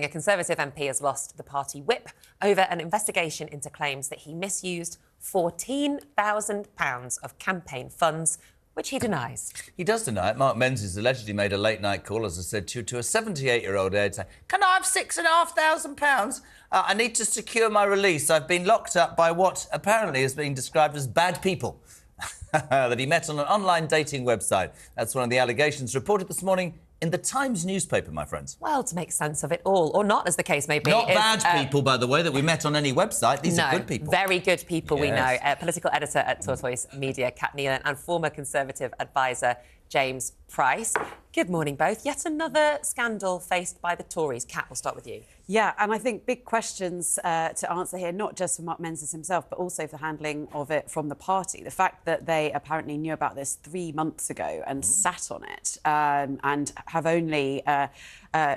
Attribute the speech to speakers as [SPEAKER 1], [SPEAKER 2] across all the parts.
[SPEAKER 1] a Conservative MP has lost the party whip over an investigation into claims that he misused £14,000 of campaign funds, which he denies.
[SPEAKER 2] He does deny it. Mr Menzies allegedly made a late-night call, as I said, to a 78-year-old aide saying, "Can I have £6,500? I need to secure my release. I've been locked up by what apparently is being described as bad people." That he met on an online dating website. That's one of the allegations reported this morning in the Times newspaper, my friends.
[SPEAKER 1] Well, to make sense of it all, or not, as the case may be.
[SPEAKER 2] Not bad people, by the way, that we met on any website. These are good people.
[SPEAKER 1] Very good people, we know. Political editor at Tortoise Cat Neilan and former Conservative advisor James Price. Good morning, both. Yet another scandal faced by the Tories. Kat, we'll start with you.
[SPEAKER 3] Yeah, and I think big questions to answer here, not just for Mr Menzies himself, but also for handling of it from the party. The fact that they apparently knew about this 3 months ago and sat on it and have only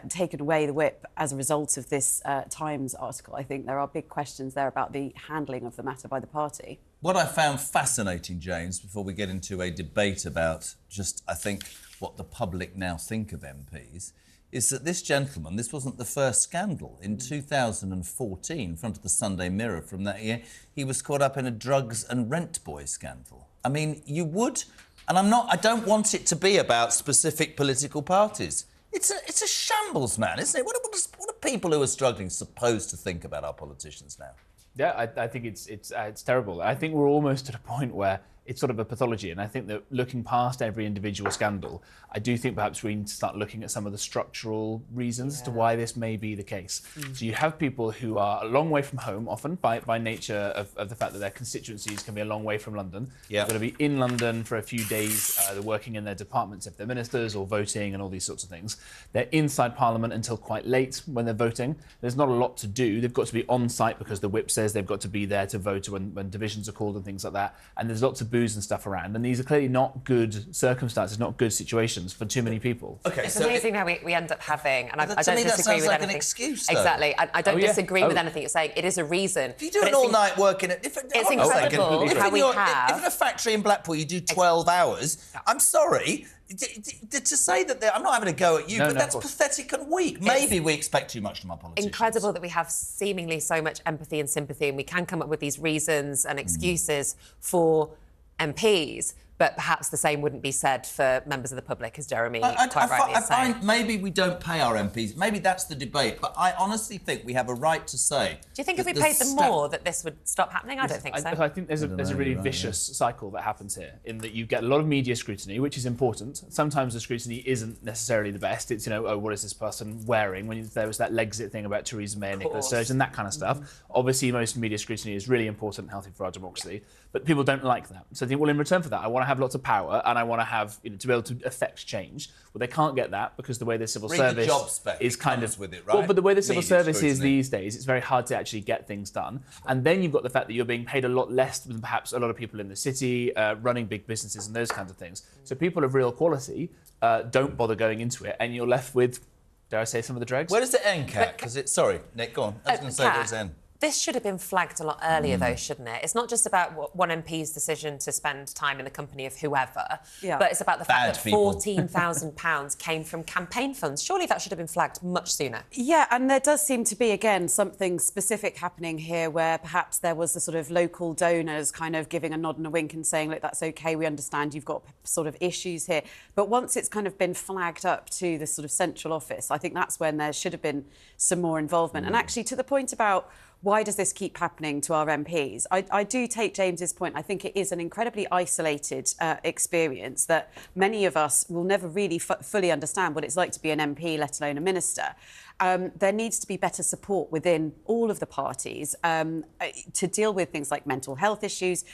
[SPEAKER 3] taken away the whip as a result of this Times article. I think there are big questions there about the handling of the matter by the party.
[SPEAKER 2] What I found fascinating, James, before we get into a debate about just, I think, what the public now think of MPs, is that this gentleman, this wasn't the first scandal. In 2014, in front of the Sunday Mirror from that year, he was caught up in a drugs and rent boy scandal. I mean, you would, and I don't want it to be about specific political parties. It's a shambles, man, isn't it? What are people who are struggling supposed to think about our politicians now?
[SPEAKER 4] Yeah, I think it's terrible. I think we're almost at a point where it's sort of a pathology, and I think that looking past every individual scandal, I do think perhaps we need to start looking at some of the structural reasons as to why this may be the case. So you have people who are a long way from home, often by nature of the fact that their constituencies can be a long way from London. They're going to be in London for a few days. They're working in their departments if they're ministers or voting and all these sorts of things. They're inside Parliament until quite late when they're voting. There's not a lot to do. They've got to be on site because the whip says they've got to be there to vote when divisions are called and things like that. And there's lots of booze and stuff around, and these are clearly not good circumstances, not good situations for too many people.
[SPEAKER 1] Okay, it's amazing how we end up having, and I don't disagree with anything.
[SPEAKER 2] Like an excuse, though.
[SPEAKER 1] Exactly, I don't disagree with anything you're saying. It is a reason.
[SPEAKER 2] If you do an all-night working at...
[SPEAKER 1] It's incredible how we have...
[SPEAKER 2] If in a factory in Blackpool you do 12 hours, I'm sorry, to say that I'm not having a go at you, but that's pathetic and weak. Maybe we expect too much from our politicians.
[SPEAKER 1] Incredible that we have seemingly so much empathy and sympathy, and we can come up with these reasons and excuses for MPs, but perhaps the same wouldn't be said for members of the public, as Jeremy quite rightly is saying.
[SPEAKER 2] I find maybe we don't pay our MPs. Maybe that's the debate. But I honestly think we have a right to say...
[SPEAKER 1] Do you think if we paid them more that this would stop happening? I don't think so.
[SPEAKER 4] I think there's a really vicious cycle that happens here, in that you get a lot of media scrutiny, which is important. Sometimes the scrutiny isn't necessarily the best. It's, oh, what is this person wearing? When there was that Legxit thing about Theresa May and Nicola Sturgeon, that kind of stuff. Obviously, most media scrutiny is really important and healthy for our democracy, but people don't like that. So I think, well, in return for that, I want to have lots of power and I want to have, to be able to affect change. Well, they can't get that because the way the civil service
[SPEAKER 2] job spec
[SPEAKER 4] is kind of
[SPEAKER 2] with it, right?
[SPEAKER 4] Well, but the way the civil service is these days, it's very hard to actually get things done. And then you've got the fact that you're being paid a lot less than perhaps a lot of people in the city, running big businesses and those kinds of things. So people of real quality don't bother going into it, and you're left with, dare I say, some of the dregs.
[SPEAKER 2] Where does it end, Kat? Because it's... Sorry, Nick, go on. I was going to say where does it end.
[SPEAKER 1] This should have been flagged a lot earlier, though, shouldn't it? It's not just about one MP's decision to spend time in the company of whoever, but it's about the fact that £14,000 came from campaign funds. Surely that should have been flagged much sooner.
[SPEAKER 3] Yeah, and there does seem to be, again, something specific happening here where perhaps there was the sort of local donors kind of giving a nod and a wink and saying, look, that's OK, we understand you've got sort of issues here. But once it's kind of been flagged up to the sort of central office, I think that's when there should have been some more involvement. And actually, to the point about why does this keep happening to our MPs? I do take James's point. I think it is an incredibly isolated experience that many of us will never really fully understand what it's like to be an MP, let alone a minister. There needs to be better support within all of the parties to deal with things like mental health issues,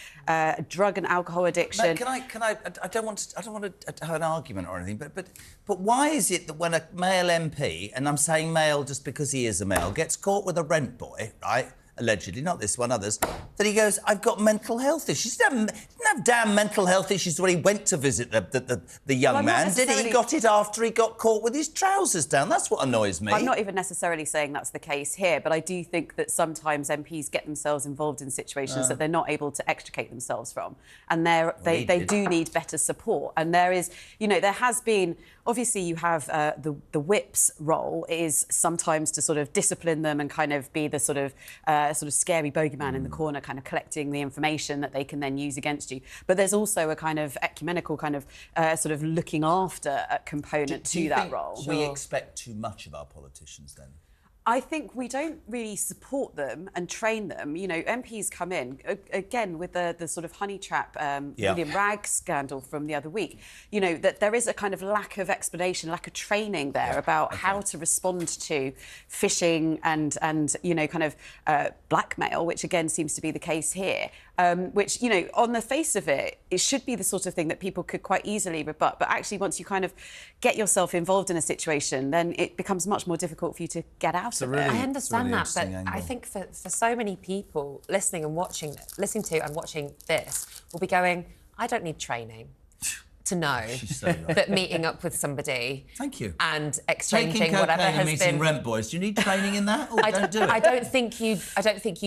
[SPEAKER 3] drug and alcohol addiction.
[SPEAKER 2] Can I? I don't want to have an argument or anything, but why is it that when a male MP, and I'm saying male just because he is a male, gets caught with a rent boy, right? Allegedly, not this one, others, that he goes, I've got mental health issues. He didn't have have damn mental health issues when he went to visit the young man, did he? He got it after he got caught with his trousers down. That's what annoys me.
[SPEAKER 3] I'm not even necessarily saying that's the case here, but I do think that sometimes MPs get themselves involved in situations that they're not able to extricate themselves from. And they do need better support. And there is, you know, there has been, obviously you have the whip's role is sometimes to sort of discipline them and kind of be the sort of scary bogeyman in the corner, kind of collecting the information that they can then use against you. But there's also a kind of ecumenical kind of sort of looking after component to that role.
[SPEAKER 2] We expect too much of our politicians then?
[SPEAKER 3] I think we don't really support them and train them. You know, MPs come in, again, with the sort of honey trap William Ragg scandal from the other week, you know, that there is a kind of lack of explanation, lack of training there about how to respond to phishing and you know, kind of blackmail, which again seems to be the case here. Which, you know, on the face of it, it should be the sort of thing that people could quite easily rebut. But actually, once you kind of get yourself involved in a situation, then it becomes much more difficult for you to get out of it.
[SPEAKER 1] I understand that, but I think for so many people listening to and watching this will be going, I don't need training to know
[SPEAKER 2] so right.
[SPEAKER 1] that meeting up with somebody
[SPEAKER 2] Thank you.
[SPEAKER 1] and exchanging
[SPEAKER 2] Taking
[SPEAKER 1] whatever
[SPEAKER 2] cocaine
[SPEAKER 1] has
[SPEAKER 2] and meeting
[SPEAKER 1] been
[SPEAKER 2] rent boys. Do you need training in that? Or don't do it?
[SPEAKER 1] I don't think you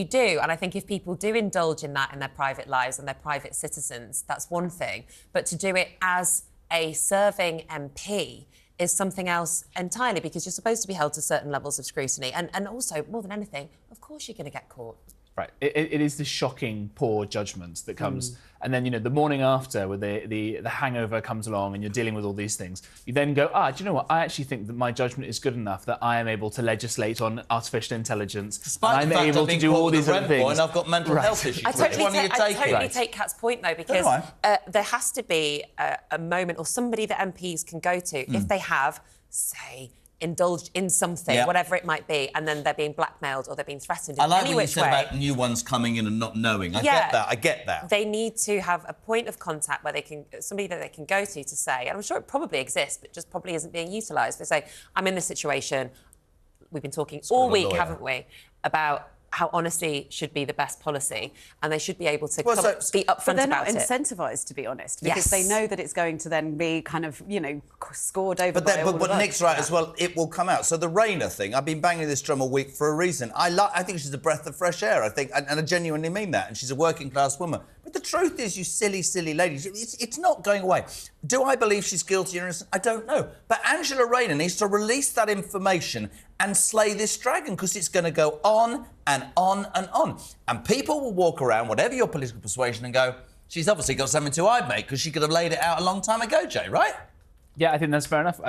[SPEAKER 1] do. And I think if people do indulge in that in their private lives and their private citizens, that's one thing. But to do it as a serving MP is something else entirely, because you're supposed to be held to certain levels of scrutiny. And also, more than anything, of course you're going to get caught.
[SPEAKER 4] Right. It is the shocking, poor judgment that comes. And then, you know, the morning after, where the hangover comes along and you're dealing with all these things, you then go, do you know what? I actually think that my judgment is good enough that I am able to legislate on artificial intelligence.
[SPEAKER 2] Despite
[SPEAKER 4] I'm
[SPEAKER 2] the fact
[SPEAKER 4] able to do all these other things.
[SPEAKER 2] And I've got mental health issues.
[SPEAKER 1] I totally take Kat's point, though, because there has to be a moment or somebody that MPs can go to if they have, say, indulged in something, whatever it might be, and then they're being blackmailed or they're being threatened in any which way. I like what you said about new ones coming in and not knowing. I get that. They need to have a point of contact where somebody that they can go to say, and I'm sure it probably exists, but just probably isn't being utilised. They say, I'm in this situation. We've been talking all week, haven't we, about how honesty should be the best policy, and they should be able to be upfront about it.
[SPEAKER 3] But they're not incentivised, to be honest, because they know that it's going to then be kind of, you know, scored over by all
[SPEAKER 2] But Nick's right as well, it will come out. So the Rayner thing, I've been banging this drum all week for a reason. I think she's a breath of fresh air, I think, and I genuinely mean that, and she's a working-class woman. But the truth is, you silly, silly ladies, it's not going away. Do I believe she's guilty or innocent? I don't know. But Angela Rayner needs to release that information and slay this dragon, because it's going to go on and on and on. And people will walk around, whatever your political persuasion, and go, she's obviously got something to hide, mate, because she could have laid it out a long time ago, Jay, right?
[SPEAKER 4] Yeah, I think that's fair enough.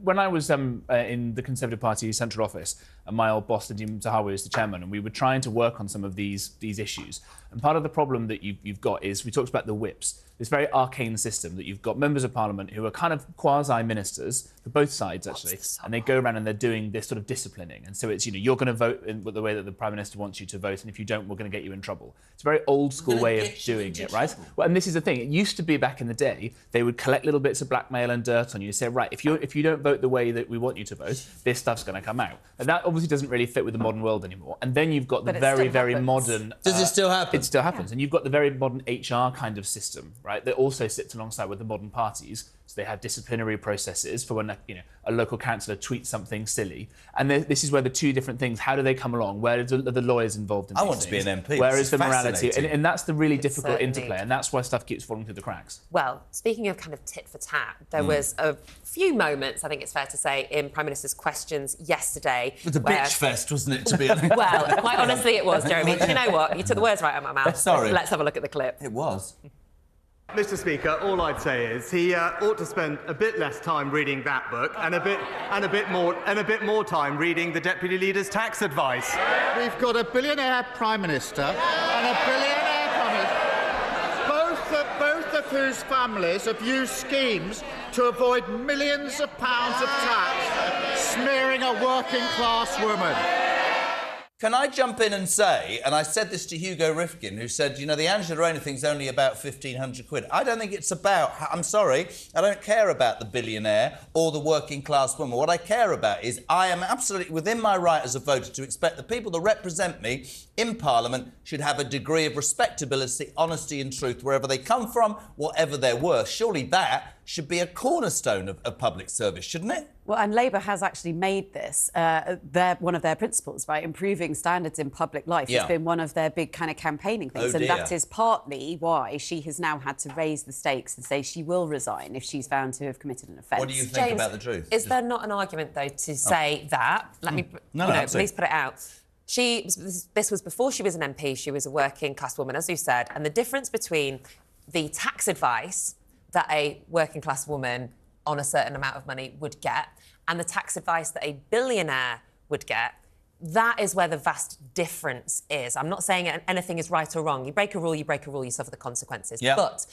[SPEAKER 4] When I was in the Conservative Party central office, my old boss, Nadeem Zahawi, was the chairman, and we were trying to work on some of these issues. And part of the problem that you've got is, we talked about the whips, this very arcane system that you've got members of parliament who are kind of quasi-ministers, for both sides, actually, and they go around and they're doing this sort of disciplining. And so it's, you know, you're going to vote in the way that the Prime Minister wants you to vote, and if you don't, we're going to get you in trouble. It's a very old-school way of doing it, right? Well, and this is the thing. It used to be, back in the day, they would collect little bits of blackmail and dirt on you, say, right, if you don't vote the way that we want you to vote, this stuff's going to come out. And that obviously doesn't really fit with the modern world anymore. And then you've got the very, very modern...
[SPEAKER 2] Does it still happen?
[SPEAKER 4] It still happens. And you've got the very modern HR kind of system, right, that also sits alongside with the modern parties. So they have disciplinary processes for when a local councillor tweets something silly. And this is where the two different things, how do they come along? Where are the lawyers involved in these
[SPEAKER 2] I want to be an MP.
[SPEAKER 4] Where is the morality? And that's the really difficult interplay, and that's why stuff keeps falling through the cracks.
[SPEAKER 1] Well, speaking of kind of tit for tat, there was a few moments, I think it's fair to say, in Prime Minister's questions yesterday.
[SPEAKER 2] It was a bitch fest, wasn't it, to be honest?
[SPEAKER 1] Well, quite honestly, it was, Jeremy. Do you know what? You took the words right out of my mouth.
[SPEAKER 2] Sorry.
[SPEAKER 1] Let's have a look at the clip.
[SPEAKER 2] It was.
[SPEAKER 5] Mr. Speaker, all I'd say is he ought to spend a bit less time reading that book and a bit more time reading the Deputy Leader's tax advice.
[SPEAKER 6] We've got a billionaire Prime Minister and a billionaire Prime Minister, both of whose families have used schemes to avoid millions of pounds of tax, smearing a working-class woman.
[SPEAKER 2] Can I jump in and say, and I said this to Hugo Rifkin, who said, you know, the Angela Rayner thing's only about 1,500 quid. I don't think it's about, I'm sorry, I don't care about the billionaire or the working class woman. What I care about is I am absolutely within my right as a voter to expect the people that represent me in Parliament should have a degree of respectability, honesty and truth wherever they come from, whatever their worth. Surely that should be a cornerstone of public service, shouldn't it?
[SPEAKER 3] Well, and Labour has actually made this one of their principles, right? Improving standards in public life has been one of their big kind of campaigning things. And that is partly why she has now had to raise the stakes and say she will resign if she's found to have committed an offence.
[SPEAKER 2] What do you think about the truth?
[SPEAKER 1] Is there not an argument, though, to say that? Let me, please put it out. This was before she was an MP. She was a working class woman, as you said. And the difference between the tax advice that a working class woman on a certain amount of money would get and the tax advice that a billionaire would get, that is where the vast difference is. I'm not saying anything is right or wrong. You break a rule, you suffer the consequences. Yep. But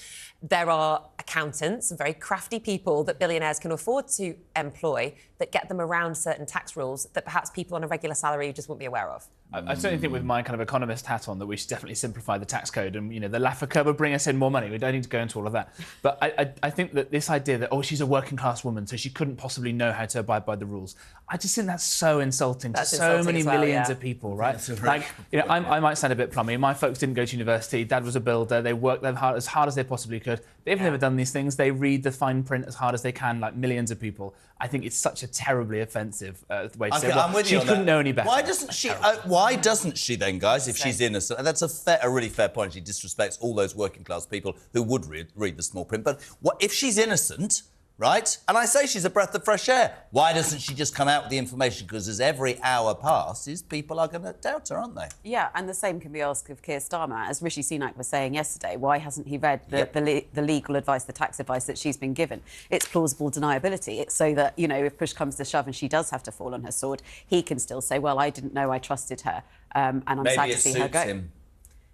[SPEAKER 1] there are accountants and very crafty people that billionaires can afford to employ that get them around certain tax rules that perhaps people on a regular salary just wouldn't be aware of.
[SPEAKER 4] I certainly think with my kind of economist hat on that we should definitely simplify the tax code and, you know, the Laffer curve will bring us in more money. We don't need to go into all of that. But I think that this idea that, oh, she's a working class woman, so she couldn't possibly know how to abide by the rules. I just think that's so insulting to so many millions of people, right? Like, you know, I might sound a bit plummy. My folks didn't go to university. Dad was a builder. They worked as hard as they possibly could. They've never done these things. They read the fine print as hard as they can, like millions of people. I think it's such a terribly offensive way to say it. Well, she couldn't know any better.
[SPEAKER 2] Why doesn't she then, guys, if she's innocent? That's a really fair point. She disrespects all those working class people who would read the small print. But if she's innocent, right, and I say she's a breath of fresh air, why doesn't she just come out with the information? Because as every hour passes, people are going to doubt her, aren't they?
[SPEAKER 3] Yeah, and the same can be asked of Keir Starmer. As Rishi Sunak was saying yesterday, why hasn't he read the legal advice, the tax advice that she's been given? It's plausible deniability. It's so that, you know, if push comes to shove and she does have to fall on her sword, he can still say, well, I didn't know, I trusted her, and I'm sad to see her go.
[SPEAKER 2] Him.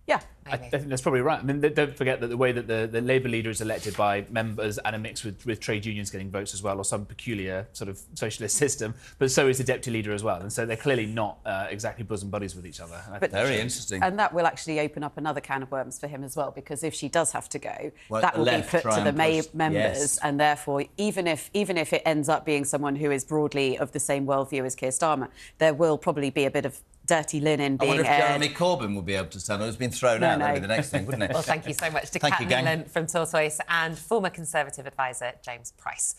[SPEAKER 3] Yeah.
[SPEAKER 4] I think that's probably right. I mean, don't forget that the way that the Labour leader is elected by members and a mix with trade unions getting votes as well, or some peculiar sort of socialist system, but so is the deputy leader as well. And so they're clearly not exactly bosom buddies with each other.
[SPEAKER 3] But
[SPEAKER 2] very interesting.
[SPEAKER 3] And that will actually open up another can of worms for him as well, because if she does have to go, that will be put to the members. And therefore, even if it ends up being someone who is broadly of the same worldview as Keir Starmer, there will probably be a bit of dirty linen being aired.
[SPEAKER 2] I wonder if Jeremy Corbyn will be able to stand. It's been thrown out. That'd be the next thing, wouldn't it?
[SPEAKER 1] Well, thank you so much to Cat Neilan from Tortoise and former Conservative advisor James Price.